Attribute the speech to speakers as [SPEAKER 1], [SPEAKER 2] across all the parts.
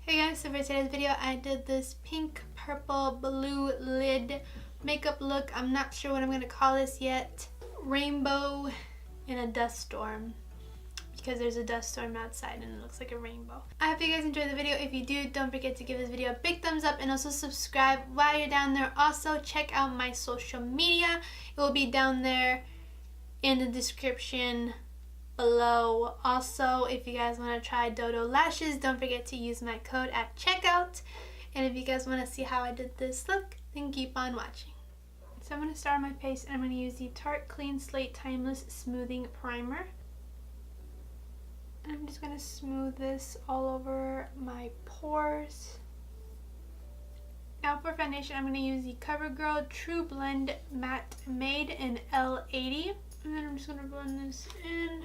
[SPEAKER 1] Hey guys, so for today's video I did this pink, purple, blue lid makeup look. I'm not sure what I'm going to call this yet. Rainbow in a dust storm, because there's a dust storm outside and it looks like a rainbow. I hope you guys enjoyed the video. If you do, don't forget to give this video a big thumbs up and also subscribe while you're down there. Also check out my social media. It will be down there in the description below. Also, if you guys want to try DODO lashes, don't forget to use my code at checkout. And if you guys want to see how I did this look, then keep on watching. So I'm going to start on my face and I'm going to use the Tarte Clean Slate Timeless Smoothing Primer. And I'm just going to smooth this all over my pores. Now for foundation, I'm going to use the CoverGirl True Blend Matte Made in L80. And then I'm just going to blend this in.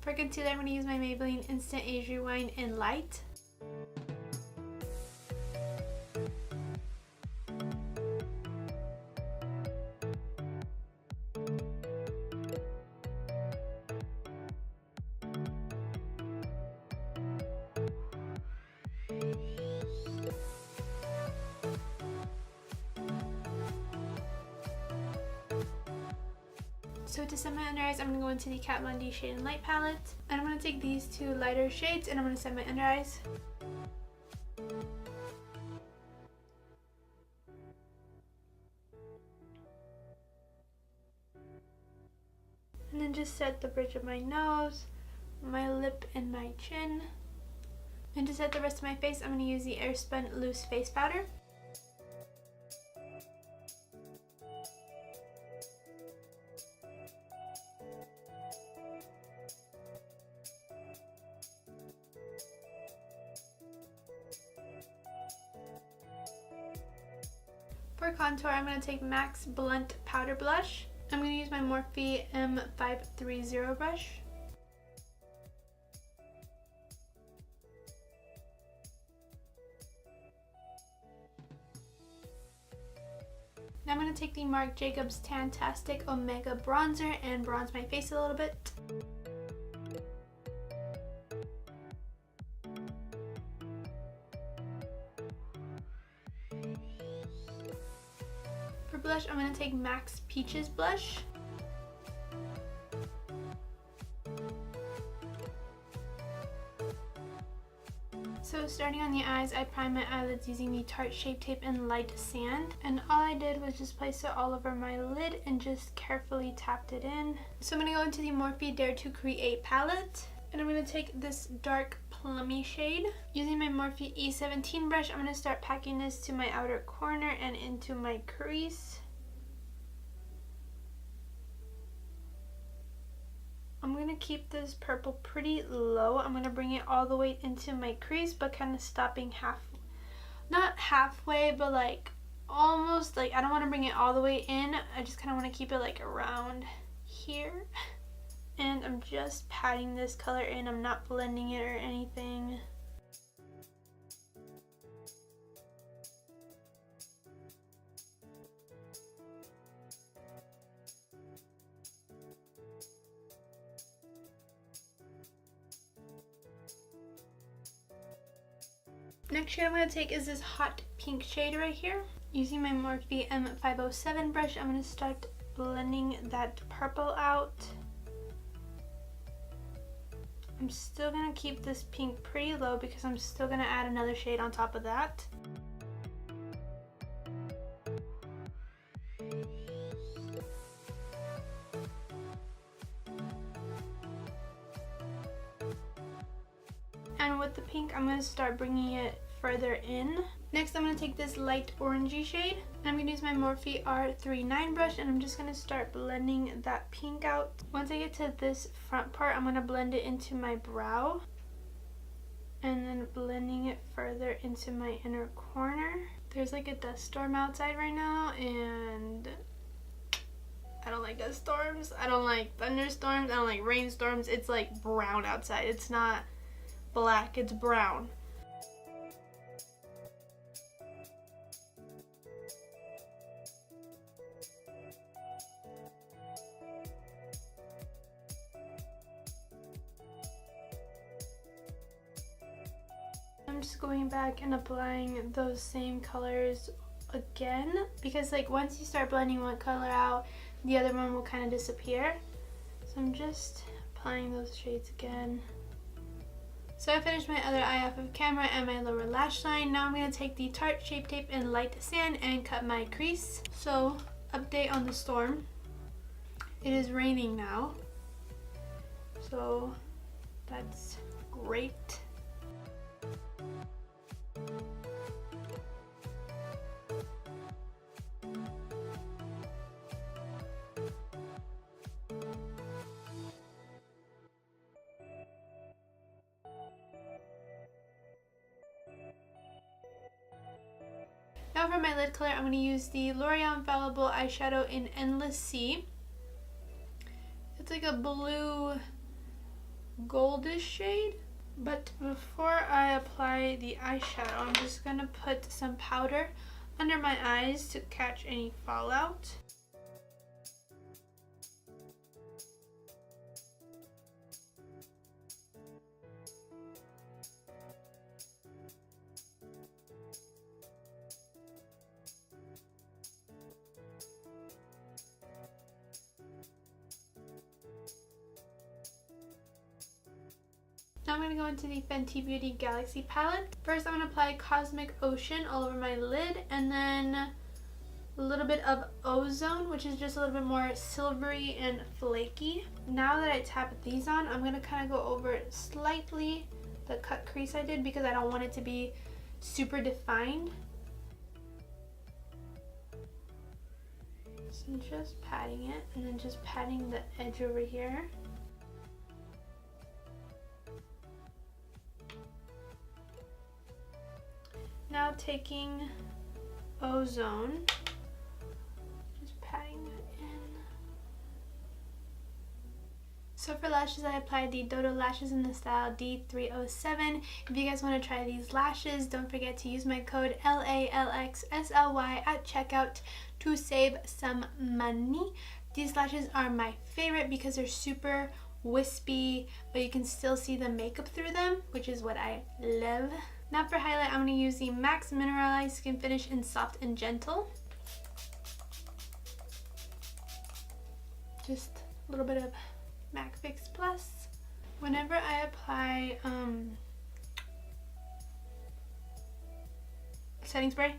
[SPEAKER 1] For concealer, I'm going to use my Maybelline Instant Age Rewind in Light. So to set my under eyes, I'm going to go into the Kat Von D Shade and Light palette. And I'm going to take these two lighter shades and I'm going to set my under eyes. And then just set the bridge of my nose, my lip, and my chin. And to set the rest of my face, I'm going to use the Airspun Loose Face Powder. For contour, I'm going to take MAC's Blunt Powder Blush. I'm going to use my Morphe M530 brush. Now I'm going to take the Marc Jacobs Tantastic Omega Bronzer and bronze my face a little bit. For blush, I'm going to take MAC's Peaches blush. So starting on the eyes, I prime my eyelids using the Tarte Shape Tape and Light Sand. And all I did was just place it all over my lid and just carefully tapped it in. So I'm going to go into the Morphe Dare to Create palette. And I'm going to take this dark plummy shade. Using my Morphe E17 brush, I'm going to start packing this to my outer corner and into my crease. I'm going to keep this purple pretty low. I'm going to bring it all the way into my crease, but kind of stopping not halfway, but like almost, like I don't want to bring it all the way in. I just kind of want to keep it like around here. And I'm just patting this color in. I'm not blending it or anything. Next shade I'm going to take is this hot pink shade right here. Using my Morphe M507 brush, I'm going to start blending that purple out. I'm still going to keep this pink pretty low because I'm still going to add another shade on top of that. And with the pink, I'm going to start bringing it further in. Next, I'm going to take this light orangey shade. And I'm going to use my Morphe R39 brush and I'm just going to start blending that pink out. Once I get to this front part, I'm going to blend it into my brow. And then blending it further into my inner corner. There's like a dust storm outside right now and I don't like dust storms. I don't like thunderstorms. I don't like rainstorms. It's like brown outside. It's not black, it's brown. I'm just going back and applying those same colors again, because like once you start blending one color out, the other one will kind of disappear. So I'm just applying those shades again. So I finished my other eye off of camera and my lower lash line. Now I'm going to take the Tarte Shape Tape and Light Sand and cut my crease. So, update on the storm. It is raining now. So, that's great. Now for my lid color, I'm going to use the L'Oreal Infallible eyeshadow in Endless Sea. It's like a blue goldish shade. But before I apply the eyeshadow, I'm just going to put some powder under my eyes to catch any fallout. Now I'm going to go into the Fenty Beauty Galaxy palette. First I'm going to apply Cosmic Ocean all over my lid, and then a little bit of Ozone, which is just a little bit more silvery and flaky. Now that I tap these on, I'm going to kind of go over slightly the cut crease I did because I don't want it to be super defined. So I'm just patting it and then just patting the edge over here. Now taking Ozone, just patting that in. So for lashes, I applied the DODO lashes in the style D307. If you guys want to try these lashes, don't forget to use my code LALXSLY at checkout to save some money. These lashes are my favorite because they're super wispy, but you can still see the makeup through them, which is what I love. Now for highlight, I'm going to use the MAC Mineralized Skin Finish in Soft and Gentle. Just a little bit of MAC Fix Plus. Whenever I apply setting spray,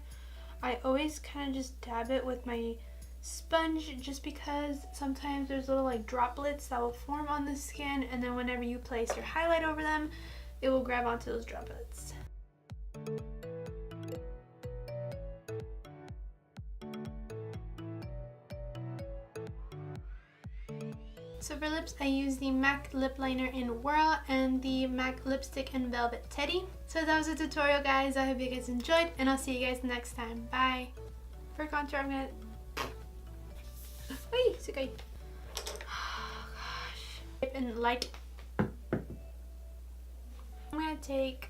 [SPEAKER 1] I always kind of just dab it with my sponge, just because sometimes there's little like droplets that will form on the skin, and then whenever you place your highlight over them, it will grab onto those droplets. So for lips, I use the MAC lip liner in Whirl and the MAC lipstick in Velvet Teddy. So that was the tutorial, guys. I hope you guys enjoyed, and I'll see you guys next time. Bye. For contour, I'm gonna oh gosh, and light. I'm gonna take